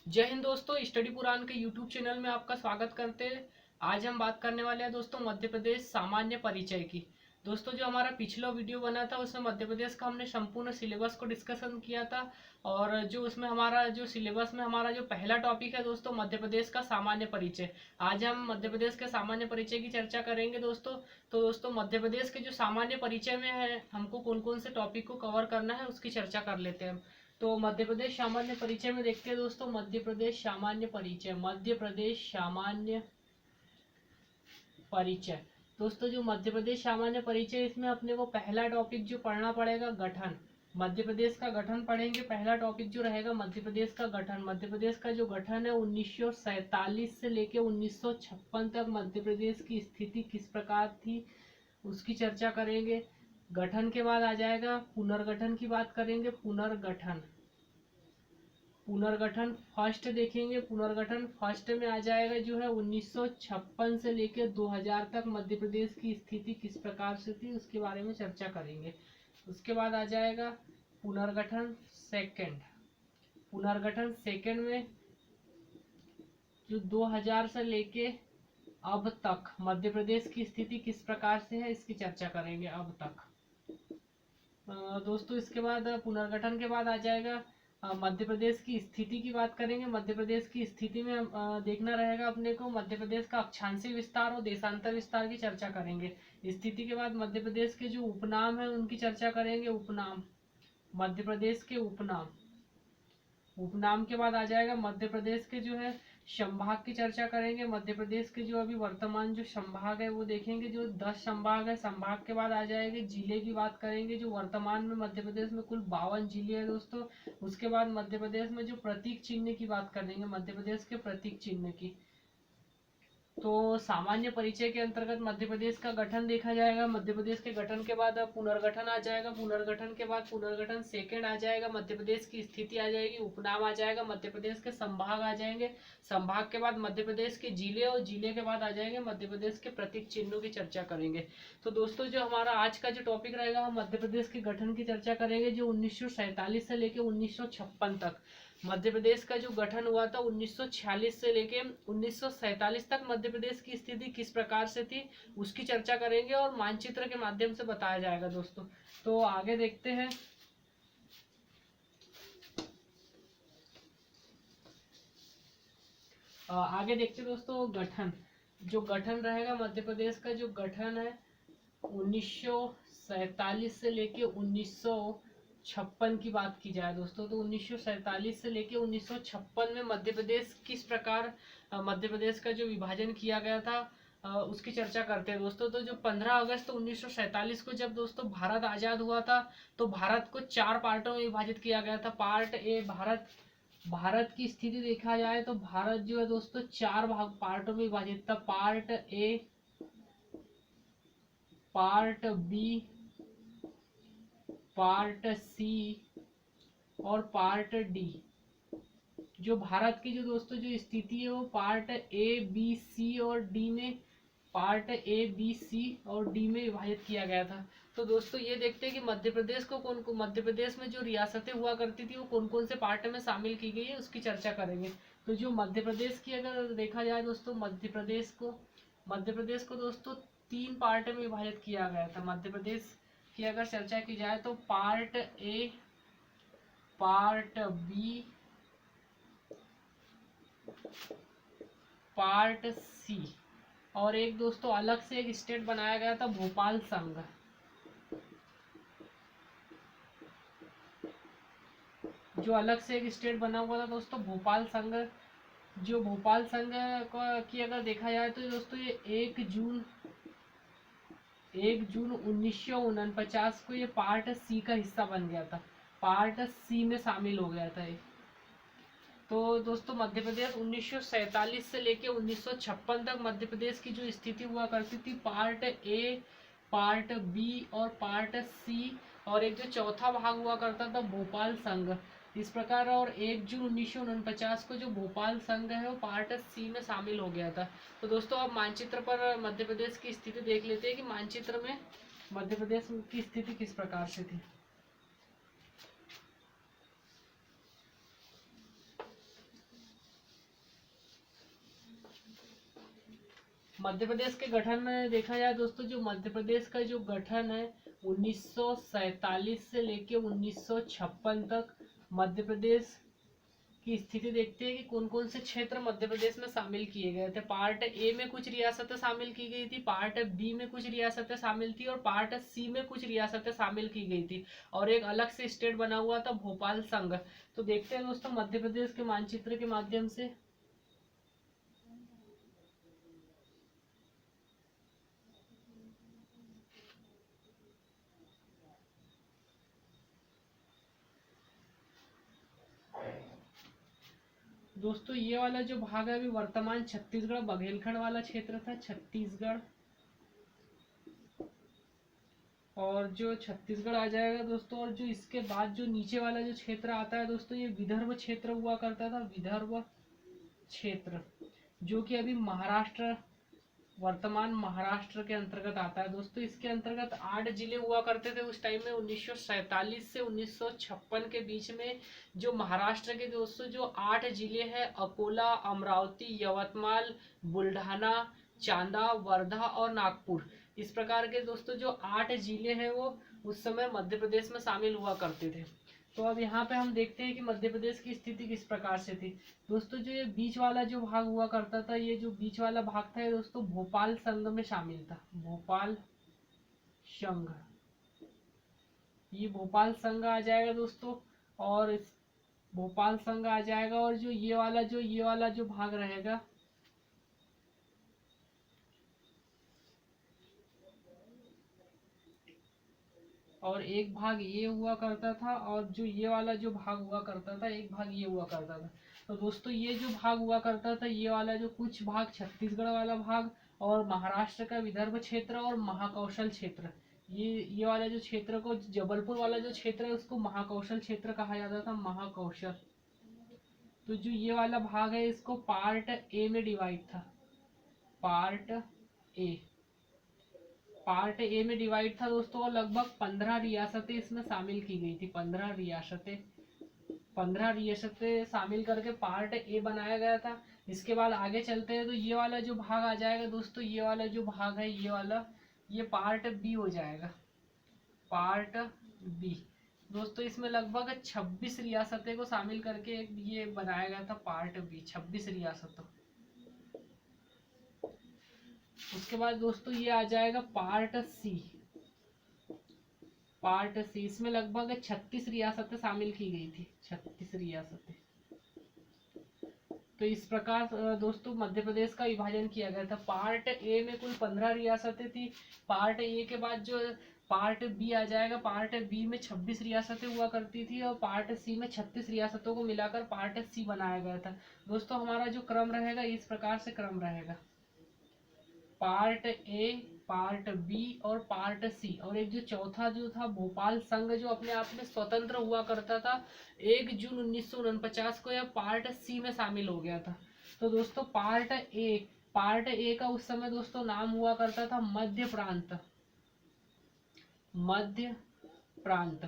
जय हिंद दोस्तों, स्टडी पुराण के यूट्यूब चैनल में आपका स्वागत करते हैं। आज हम बात करने वाले हैं दोस्तों मध्य प्रदेश सामान्य परिचय की। दोस्तों जो हमारा पिछला वीडियो बना था उसमें मध्य प्रदेश का हमने संपूर्ण सिलेबस को डिस्कशन किया था। और जो उसमें हमारा जो सिलेबस में हमारा जो पहला टॉपिक है दोस्तों मध्य प्रदेश का सामान्य परिचय। आज हम मध्य प्रदेश के सामान्य परिचय की चर्चा करेंगे दोस्तों। तो दोस्तों मध्य प्रदेश के जो सामान्य परिचय में है हमको कौन कौन से टॉपिक को कवर करना है उसकी चर्चा कर लेते हैं हम। तो मध्य प्रदेश सामान्य परिचय में देखते हैं दोस्तों, मध्य प्रदेश सामान्य परिचय। मध्य प्रदेश सामान्य परिचय दोस्तों, जो मध्य प्रदेश सामान्य परिचय इसमें अपने को पहला टॉपिक जो पढ़ना पड़ेगा गठन। मध्य प्रदेश का गठन पढ़ेंगे। पहला टॉपिक जो रहेगा मध्य प्रदेश का गठन। मध्य प्रदेश का जो गठन है 1947 से लेकर 1956 तक मध्य प्रदेश की स्थिति किस प्रकार थी उसकी चर्चा करेंगे। गठन के बाद आ जाएगा पुनर्गठन की बात करेंगे। पुनर्गठन फर्स्ट देखेंगे। पुनर्गठन फर्स्ट में आ जाएगा जो है 1956 से लेकर 2000 तक मध्य प्रदेश की स्थिति किस प्रकार से थी उसके बारे में चर्चा करेंगे। उसके बाद आ जाएगा पुनर्गठन सेकंड। पुनर्गठन सेकंड में जो 2000 से लेके अब तक मध्य प्रदेश की स्थिति किस प्रकार से है इसकी चर्चा करेंगे अब तक। दोस्तों इसके बाद पुनर्गठन के बाद आ जाएगा मध्य प्रदेश की स्थिति की बात करेंगे। मध्य प्रदेश की स्थिति में देखना रहेगा अपने को मध्य प्रदेश का अक्षांशीय विस्तार और देशांतर विस्तार की चर्चा करेंगे। स्थिति के बाद मध्य प्रदेश के जो उपनाम है उनकी चर्चा करेंगे। उपनाम, मध्य प्रदेश के उपनाम। उपनाम के बाद आ जाएगा मध्य प्रदेश के जो है संभाग की चर्चा करेंगे। मध्य प्रदेश के जो अभी वर्तमान जो संभाग है वो देखेंगे, जो 10 संभाग है। संभाग के बाद आ जाएंगे जिले की बात करेंगे, जो वर्तमान में मध्य प्रदेश में कुल 52 जिले हैं दोस्तों। उसके बाद मध्य प्रदेश में जो प्रतीक चिन्ह की बात करेंगे, मध्य प्रदेश के प्रतीक चिन्ह की। तो सामान्य परिचय के अंतर्गत मध्य प्रदेश का गठन देखा जाएगा। मध्य प्रदेश के गठन के बाद पुनर्गठन आ जाएगा। पुनर्गठन के बाद पुनर्गठन सेकंड आ जाएगा। मध्य प्रदेश की स्थिति आ जाएगी। उपनाम आ जाएगा। मध्य प्रदेश के संभाग आ जाएंगे। संभाग के बाद मध्य प्रदेश के जिले और जिले के बाद आ जाएंगे मध्य प्रदेश के प्रतीक चिन्हों की चर्चा करेंगे। तो दोस्तों जो हमारा आज का जो टॉपिक रहेगा हम मध्य प्रदेश के गठन की चर्चा करेंगे, जो 1947 से लेकर 1956 तक मध्य प्रदेश का जो गठन हुआ था 1946 से लेके 1947 तक मध्य प्रदेश की स्थिति किस प्रकार से थी उसकी चर्चा करेंगे और मानचित्र के माध्यम से बताया जाएगा दोस्तों। तो आगे देखते हैं। आगे देखते दोस्तों गठन। जो गठन रहेगा मध्य प्रदेश का जो गठन है 1947 से लेके 1956 की बात की जाए दोस्तों, तो 1947 से लेके 1956 में मध्य प्रदेश किस प्रकार मध्य प्रदेश का जो विभाजन किया गया था उसकी चर्चा करते हैं दोस्तों। तो जो 15 अगस्त 1947 को जब दोस्तों भारत आजाद हुआ था तो भारत को 4 पार्टों में विभाजित किया गया था। पार्ट ए, भारत की स्थिति देखा जाए तो भारत जो है दोस्तों 4 भाग पार्टों में विभाजित था। Part A, part B, part C और पार्ट डी। जो भारत की जो दोस्तों जो स्थिति है वो पार्ट ए, बी, सी और डी में, पार्ट ए, बी, सी और डी में विभाजित किया गया था। तो दोस्तों ये देखते हैं कि मध्य प्रदेश को मध्य प्रदेश में जो रियासतें हुआ करती थी वो कौन कौन से पार्ट में शामिल की गई है उसकी चर्चा करेंगे। तो जो मध्य प्रदेश की अगर देखा जाए दोस्तों, मध्य प्रदेश को दोस्तों 3 पार्ट में विभाजित किया गया था। मध्य प्रदेश की अगर चर्चा की जाए तो part A, part B, part C और एक दोस्तों अलग से एक स्टेट बनाया गया था भोपाल संघ। जो अलग से एक स्टेट बना हुआ था दोस्तों भोपाल संघ। जो भोपाल संघ की अगर देखा जाए तो दोस्तों ये 1 जून 1949 को ये पार्ट सी का हिस्सा बन गया था। पार्ट सी में शामिल हो गया था ये। तो दोस्तों मध्य प्रदेश 1947 से लेके 1956 तक मध्य प्रदेश की जो स्थिति हुआ करती थी पार्ट ए, पार्ट बी और पार्ट सी और एक जो चौथा भाग हुआ करता था भोपाल संघ इस प्रकार। और 1 जून 1949 को जो भोपाल संघ है वो पार्ट सी में शामिल हो गया था। तो दोस्तों अब मानचित्र पर मध्य प्रदेश की स्थिति देख लेते हैं कि मानचित्र में मध्य प्रदेश की स्थिति किस प्रकार से थी। मध्य प्रदेश के गठन में देखा जाए दोस्तों, जो मध्य प्रदेश का जो गठन है 1947 से लेके 1956 तक मध्य प्रदेश की स्थिति देखते हैं कि कौन कौन से क्षेत्र मध्य प्रदेश में शामिल किए गए थे। पार्ट ए में कुछ रियासतें शामिल की गई थी, पार्ट बी में कुछ रियासतें शामिल थी और पार्ट सी में कुछ रियासतें शामिल की गई थी और एक अलग से स्टेट बना हुआ था भोपाल संघ। तो देखते हैं दोस्तों मध्य प्रदेश के मानचित्र के माध्यम से। दोस्तों ये वाला जो भाग है अभी वर्तमान छत्तीसगढ़ बघेलखंड वाला क्षेत्र था, छत्तीसगढ़। और जो छत्तीसगढ़ आ जाएगा दोस्तों, और जो इसके बाद जो नीचे वाला जो क्षेत्र आता है दोस्तों, ये विदर्भ क्षेत्र हुआ करता था, विदर्भ क्षेत्र, जो कि अभी महाराष्ट्र, वर्तमान महाराष्ट्र के अंतर्गत आता है दोस्तों। इसके अंतर्गत 8 जिले हुआ करते थे उस टाइम में, 1947 से 1956 के बीच में। जो महाराष्ट्र के दोस्तों जो 8 जिले हैं, अकोला, अमरावती, यवतमाल, बुल्ढाना, चांदा, वर्धा और नागपुर, इस प्रकार के दोस्तों जो 8 जिले हैं वो उस समय मध्य प्रदेश में शामिल हुआ करते थे। तो अब यहाँ पे हम देखते हैं कि मध्य प्रदेश की स्थिति किस प्रकार से थी दोस्तों। जो ये बीच वाला जो भाग हुआ करता था, ये जो बीच वाला भाग था ये दोस्तों भोपाल संघ में शामिल था, भोपाल संघ, ये भोपाल संघ आ जाएगा दोस्तों। और इस भोपाल संघ आ जाएगा, और जो ये वाला जो भाग रहेगा, और एक भाग ये हुआ करता था, और जो ये वाला जो भाग हुआ करता था, एक भाग ये हुआ करता था। तो दोस्तों ये जो भाग हुआ करता था, ये वाला जो कुछ भाग छत्तीसगढ़ वाला भाग और महाराष्ट्र का विदर्भ क्षेत्र और महाकौशल क्षेत्र, ये वाला जो क्षेत्र को, जबलपुर वाला जो क्षेत्र है उसको महाकौशल क्षेत्र कहा जाता था, महाकौशल। तो जो ये वाला भाग है इसको पार्ट ए में डिवाइड था, पार्ट ए, पार्ट ए में डिवाइड था दोस्तों, और लगभग 15 रियासतें इसमें शामिल की गई थी, 15 रियासतें शामिल करके पार्ट ए बनाया गया था। इसके बाद आगे चलते हैं तो ये वाला जो भाग आ जाएगा दोस्तों, ये वाला जो भाग है, ये वाला, ये पार्ट बी हो जाएगा, पार्ट बी दोस्तों। इसमें लगभग 26 रियासतें को शामिल करके ये बनाया गया था पार्ट बी, 26 रियासतों। उसके बाद दोस्तों ये आ जाएगा पार्ट सी, पार्ट सी, इसमें लगभग 36 रियासतें शामिल की गई थी, 36 रियासतें। तो इस प्रकार दोस्तों मध्य प्रदेश का विभाजन किया गया था। पार्ट ए में कुल 15 रियासतें थी, पार्ट ए के बाद जो पार्ट बी आ जाएगा, पार्ट बी में 26 रियासतें हुआ करती थी, और पार्ट सी में 36 रियासतों को मिलाकर पार्ट सी बनाया गया था दोस्तों। हमारा जो क्रम रहेगा इस प्रकार से क्रम रहेगा, पार्ट ए, पार्ट बी और पार्ट सी, और एक जो चौथा जो था भोपाल संघ, जो अपने आप में स्वतंत्र हुआ करता था, 1 जून 1949 को यह पार्ट सी में शामिल हो गया था। तो दोस्तों पार्ट ए का उस समय दोस्तों नाम हुआ करता था मध्य प्रांत, मध्य प्रांत।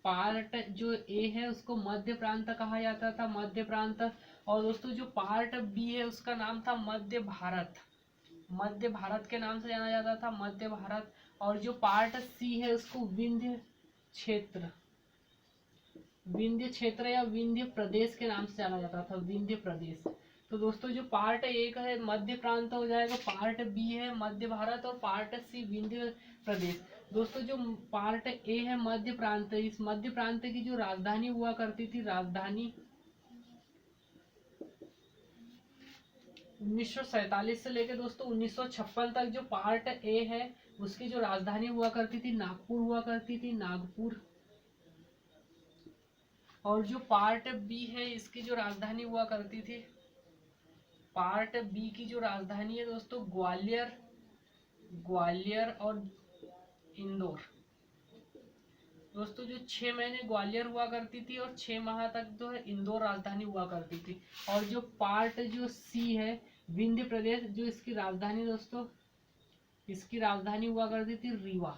पार्ट जो ए है उसको मध्य प्रांत कहा जाता था, मध्य प्रांत। और दोस्तों जो पार्ट बी है उसका नाम था मध्य भारत, मध्य भारत के नाम से जाना जाता था, मध्य भारत। और जो पार्ट सी है उसको विंध्य क्षेत्र, विंध्य क्षेत्र या विंध्य प्रदेश के नाम से जाना जाता था, विंध्य प्रदेश। तो दोस्तों जो पार्ट ए का है मध्य प्रांत हो जाएगा, पार्ट बी है मध्य भारत और पार्ट सी विंध्य प्रदेश। दोस्तों जो पार्ट ए है मध्य प्रांत, इस मध्य प्रांत की जो राजधानी हुआ करती थी, राजधानी 1947 से लेकर दोस्तों 1956 तक जो पार्ट ए है उसकी जो राजधानी हुआ करती थी नागपुर हुआ करती थी, नागपुर। और जो पार्ट बी है इसकी जो राजधानी हुआ करती थी, पार्ट बी की जो राजधानी है दोस्तों ग्वालियर, ग्वालियर और इंदौर। दोस्तों जो 6 महीने ग्वालियर हुआ करती थी और 6 माह तक जो है इंदौर राजधानी हुआ करती थी। और जो पार्ट जो सी है विंध्य प्रदेश, जो इसकी राजधानी दोस्तों, इसकी राजधानी हुआ करती थी रीवा।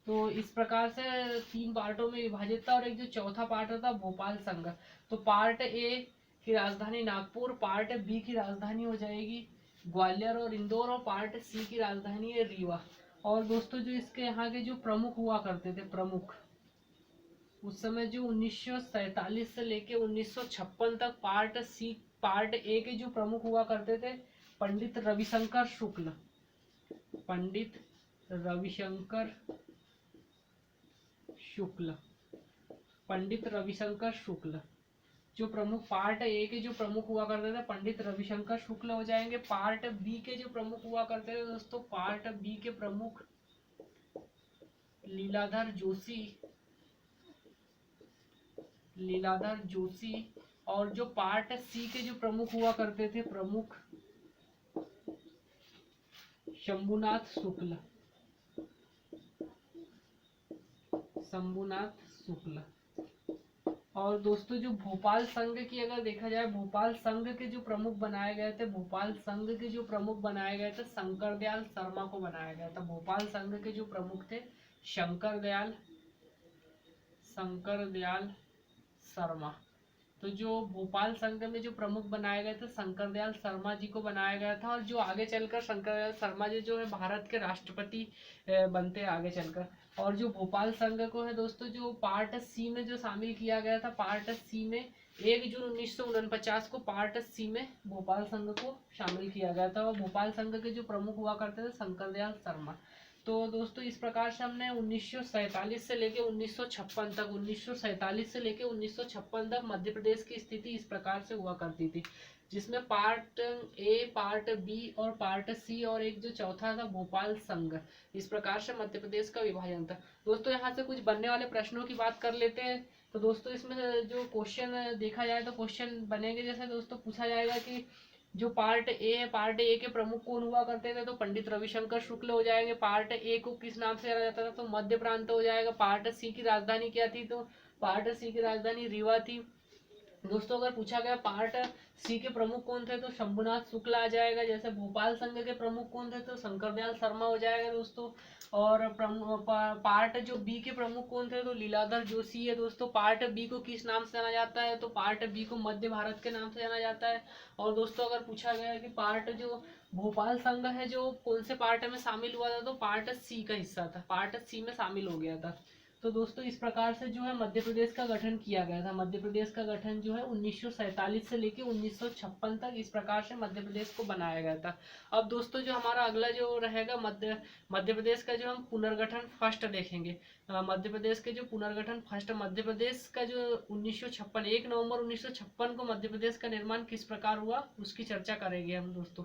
तो इस प्रकार से 3 पार्टों में विभाजित था, और एक जो चौथा पार्ट था भोपाल संघ। तो पार्ट ए की राजधानी नागपुर, पार्ट बी की राजधानी हो जाएगी ग्वालियर और इंदौर, और पार्ट सी की राजधानी है रीवा। और दोस्तों जो इसके यहाँ के जो प्रमुख हुआ करते थे, प्रमुख उस समय जो 1947 से लेके 1956 तक पार्ट ए के जो प्रमुख हुआ करते थे, पंडित रविशंकर शुक्ल, पंडित रविशंकर शुक्ल, पंडित रविशंकर शुक्ल जो प्रमुख पार्ट ए के जो प्रमुख हुआ करते थे, पंडित रविशंकर शुक्ल हो जाएंगे। पार्ट बी के जो प्रमुख हुआ करते थे दोस्तों, पार्ट बी के प्रमुख लीलाधर जोशी, लीलाधर जोशी। और जो पार्ट सी के जो प्रमुख हुआ करते थे, प्रमुख शंभुनाथ शुक्ल, शंभुनाथ शुक्ल। और दोस्तों जो भोपाल संघ की अगर देखा जाए, भोपाल संघ के जो प्रमुख बनाए गए थे, भोपाल संघ के जो प्रमुख बनाए गए थे, शंकर दयाल शर्मा को बनाया गया था। भोपाल संघ के जो प्रमुख थे शंकर दयाल शर्मा। तो जो भोपाल संघ में जो प्रमुख बनाए गए थे शंकर दयाल शर्मा जी को बनाया गया था। और जो आगे चलकर शंकर दयाल शर्मा जी जो है भारत के राष्ट्रपति बनते हैं आगे चलकर। और जो भोपाल संघ को है दोस्तों, जो पार्ट सी में जो शामिल किया गया था, पार्ट सी में 1 जून 1949 को पार्ट सी में भोपाल संघ को शामिल किया गया था। और भोपाल संघ के जो प्रमुख हुआ करते थे शंकर दयाल शर्मा। तो दोस्तों इस प्रकार से हमने 1947 से लेके 1956 तक, 1947 से लेके 1956 तक मध्य प्रदेश की स्थिति इस प्रकार से हुआ करती थी, जिसमें पार्ट ए, पार्ट बी और पार्ट सी और एक जो चौथा था भोपाल संघ, इस प्रकार से मध्य प्रदेश का विभाजन था। दोस्तों यहाँ से कुछ बनने वाले प्रश्नों की बात कर लेते हैं। तो दोस्तों इसमें जो क्वेश्चन देखा जाए तो क्वेश्चन बनेंगे, जैसे दोस्तों पूछा जाएगा कि जो पार्ट ए है, पार्ट ए के प्रमुख कौन हुआ करते थे, तो पंडित रविशंकर शुक्ल हो जाएंगे। पार्ट ए को किस नाम से जाना जाता था, तो मध्य प्रांत हो जाएगा। पार्ट सी की राजधानी क्या थी, तो पार्ट सी की राजधानी रीवा थी। दोस्तों अगर पूछा गया पार्ट सी के प्रमुख कौन थे, तो शंभुनाथ शुक्ल आ जाएगा। जैसे भोपाल संघ के प्रमुख कौन थे, तो शंकर दयाल शर्मा हो जाएगा दोस्तों। और पार्ट जो बी के प्रमुख कौन थे, तो लीलाधर जोशी है दोस्तों। पार्ट बी को किस नाम से जाना जाता है, तो पार्ट बी को मध्य भारत के नाम से जाना जाता है। और दोस्तों अगर पूछा गया कि पार्ट जो भोपाल संघ है जो कौन से पार्ट में शामिल हुआ था, तो पार्ट सी का हिस्सा था, पार्ट सी में शामिल हो गया था। तो दोस्तों इस प्रकार से जो है मध्य प्रदेश का गठन किया गया था। मध्य प्रदेश का गठन जो है 1947 से लेके 1956 तक इस प्रकार से मध्य प्रदेश को बनाया गया था। अब दोस्तों जो हमारा अगला जो रहेगा मध्य प्रदेश का जो हम पुनर्गठन फर्स्ट देखेंगे। मध्य प्रदेश के जो पुनर्गठन फर्स्ट, मध्य प्रदेश का जो 1956 1 नवंबर 1956 को मध्य प्रदेश का निर्माण किस प्रकार हुआ उसकी चर्चा करेंगे हम दोस्तों।